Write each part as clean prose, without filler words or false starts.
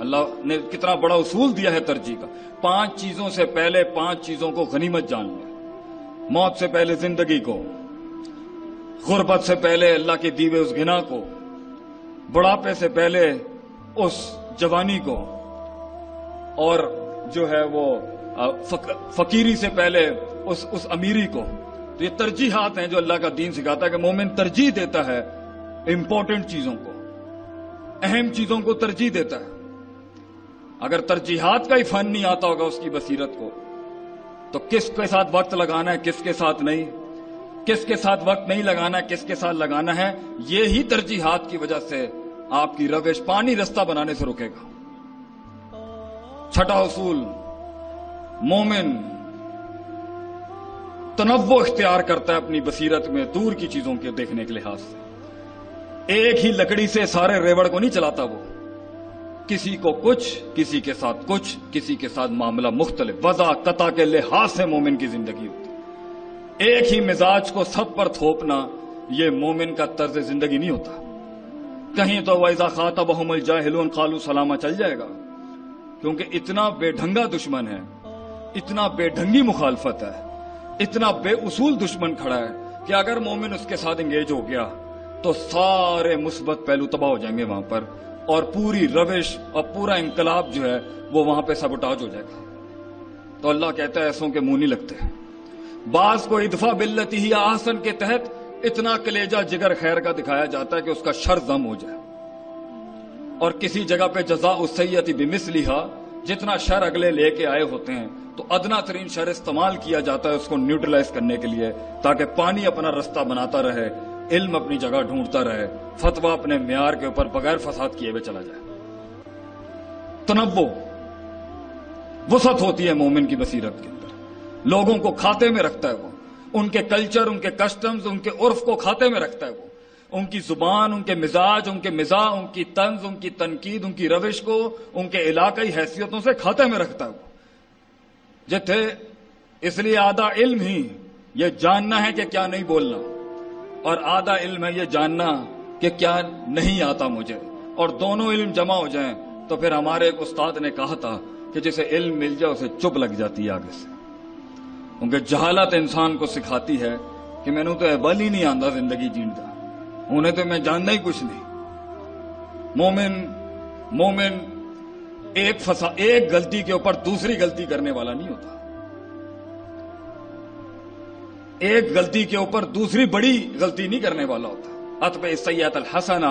اللہ نے کتنا بڑا اصول دیا ہے ترجیح کا. 5 چیزوں سے پہلے 5 چیزوں کو غنیمت جان لیں. موت سے پہلے زندگی کو، غربت سے پہلے اللہ کے دیوے اس غنا کو، بڑھاپے سے پہلے اس جوانی کو، اور جو ہے وہ فقیری سے پہلے اس امیری کو. تو یہ ترجیحات ہیں جو اللہ کا دین سکھاتا ہے کہ مومن ترجیح دیتا ہے امپورٹنٹ چیزوں کو، اہم چیزوں کو ترجیح دیتا ہے. اگر ترجیحات کا ہی فن نہیں آتا ہوگا اس کی بصیرت کو، تو کس کے ساتھ وقت لگانا ہے کس کے ساتھ نہیں، کس کے ساتھ وقت نہیں لگانا ہے کس کے ساتھ لگانا ہے، یہی ترجیحات کی وجہ سے آپ کی روش پانی رستہ بنانے سے روکے گا. چھٹا اصول، مومن تنوع اختیار کرتا ہے اپنی بصیرت میں دور کی چیزوں کے دیکھنے کے لحاظ سے. ایک ہی لکڑی سے سارے ریوڑ کو نہیں چلاتا وہ، کسی کو کچھ، کسی کے ساتھ کچھ، کسی کے ساتھ معاملہ مختلف. وضع قطع کے لحاظ سے مومن کی زندگی ہوتی. ایک ہی مزاج کو سب پر تھوپنا یہ مومن کا طرز زندگی نہیں ہوتا. کہیں تو وَإِذَا خَاطَبَهُمُ الْجَاهِلُونَ قَالُوا سَلَامًا چل جائے گا، کیونکہ اتنا بے ڈھنگا دشمن ہے، اتنا بے ڈھنگی مخالفت ہے، اتنا بے اصول دشمن کھڑا ہے کہ اگر مومن اس کے ساتھ انگیج ہو گیا تو سارے مثبت پہلو تباہ ہو جائیں گے وہاں پر، اور پوری روش اور پورا انقلاب جو ہے وہ وہاں پہ سبوٹاج ہو جائے گا. تو اللہ کہتا ہے ایسوں کے منہ نہیں لگتے. بعض کو ادفع باللتی ہی احسن کے تحت اتنا کلیجہ جگر خیر کا دکھایا جاتا ہے کہ اس کا شر ضم ہو جائے، اور کسی جگہ پہ جزاء السیئۃ بمثلھا، جتنا شر اگلے لے کے آئے ہوتے ہیں تو ادنا ترین شر استعمال کیا جاتا ہے اس کو نیوٹرلائز کرنے کے لیے، تاکہ پانی اپنا رستہ بناتا رہے، علم اپنی جگہ ڈھونڈتا رہے، فتویٰ اپنے معیار کے اوپر بغیر فساد کیے ہوئے چلا جائے. تنوع، وسعت ہوتی ہے مومن کی بصیرت کے اندر. لوگوں کو کھاتے میں رکھتا ہے وہ، ان کے کلچر، ان کے کسٹمز، ان کے عرف کو کھاتے میں رکھتا ہے وہ، ان کی زبان، ان کے مزاج، ان کے مزاح، ان کی طنز، ان کی تنقید، ان کی روش کو ان کے علاقائی حیثیتوں سے کھاتے میں رکھتا ہے وہ. جتھے اس لیے آدھا علم ہی یہ جاننا ہے کہ کیا نہیں بولنا، اور آدھا علم ہے یہ جاننا کہ کیا نہیں آتا مجھے، اور دونوں علم جمع ہو جائیں تو پھر ہمارے ایک استاد نے کہا تھا کہ جسے علم مل جائے اسے چپ لگ جاتی ہے آگے سے، کیونکہ جہالت انسان کو سکھاتی ہے کہ میں نے تو بل ہی نہیں آندا زندگی جین کا، انہیں تو میں جاننا ہی کچھ نہیں. مومن ایک غلطی کے اوپر دوسری غلطی کرنے والا نہیں ہوتا، ایک غلطی کے اوپر دوسری بڑی غلطی نہیں کرنے والا ہوتا. اتبع السیئۃ الحسنہ،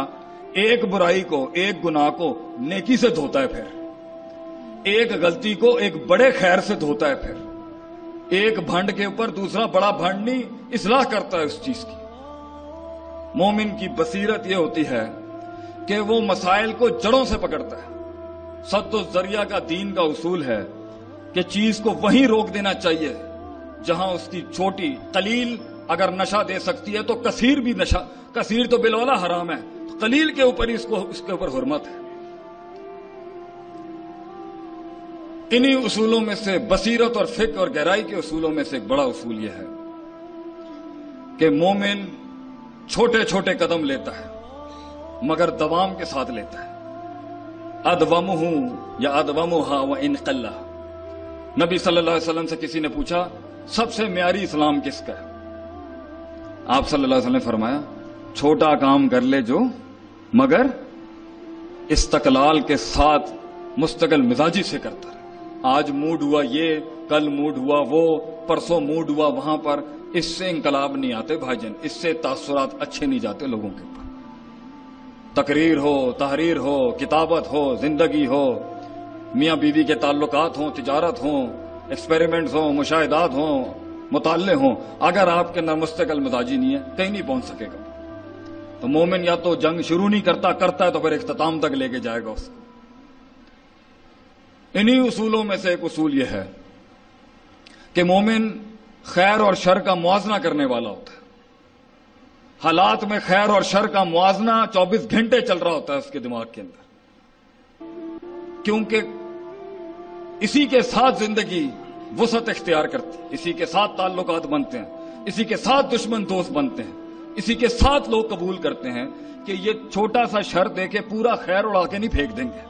ایک برائی کو، ایک گناہ کو نیکی سے دھوتا ہے، پھر ایک غلطی کو ایک بڑے خیر سے دھوتا ہے، پھر ایک بھنڈ کے اوپر دوسرا بڑا بھنڈ نہیں، اصلاح کرتا ہے اس چیز کی. مومن کی بصیرت یہ ہوتی ہے کہ وہ مسائل کو جڑوں سے پکڑتا ہے. سد الذریعہ کا دین کا اصول ہے کہ چیز کو وہیں روک دینا چاہیے جہاں اس کی چھوٹی قلیل اگر نشہ دے سکتی ہے تو کثیر بھی نشہ، کثیر تو بالولا حرام ہے، قلیل کے اوپر ہی اس کے اوپر حرمت ہے. انہی اصولوں میں سے، بصیرت اور فقہ اور گہرائی کے اصولوں میں سے ایک بڑا اصول یہ ہے کہ مومن چھوٹے چھوٹے قدم لیتا ہے مگر دوام کے ساتھ لیتا ہے. ادومہ یا ادومھا وان قل. نبی صلی اللہ علیہ وسلم سے کسی نے پوچھا سب سے معیاری اسلام کس کا ہے؟ آپ صلی اللہ علیہ وسلم نے فرمایا چھوٹا کام کر لے جو مگر استقلال کے ساتھ مستقل مزاجی سے کرتا رہے. آج موڈ ہوا یہ، کل موڈ ہوا وہ، پرسوں موڈ ہوا وہاں پر، اس سے انقلاب نہیں آتے بھائی جان، اس سے تاثرات اچھے نہیں جاتے لوگوں کے اوپر. تقریر ہو، تحریر ہو، کتابت ہو، زندگی ہو، میاں بیوی کے تعلقات ہوں، تجارت ہوں، ایکسپیریمنٹس ہوں، مشاہدات ہوں، مطالعے ہوں، اگر آپ کے اندر مستقل مزاجی نہیں ہے کہیں نہیں پہنچ سکے گا. تو مومن یا تو جنگ شروع نہیں کرتا ہے تو پھر اختتام تک لے کے جائے گا اس کو. انہی اصولوں میں سے ایک اصول یہ ہے کہ مومن خیر اور شر کا موازنہ کرنے والا ہوتا ہے. حالات میں خیر اور شر کا موازنہ 24 گھنٹے چل رہا ہوتا ہے اس کے دماغ کے اندر، کیونکہ اسی کے ساتھ زندگی وسعت اختیار کرتی ہے، اسی کے ساتھ تعلقات بنتے ہیں، اسی کے ساتھ دشمن دوست بنتے ہیں، اسی کے ساتھ لوگ قبول کرتے ہیں کہ یہ چھوٹا سا شر دے کے پورا خیر اڑا کے نہیں پھینک دیں گے.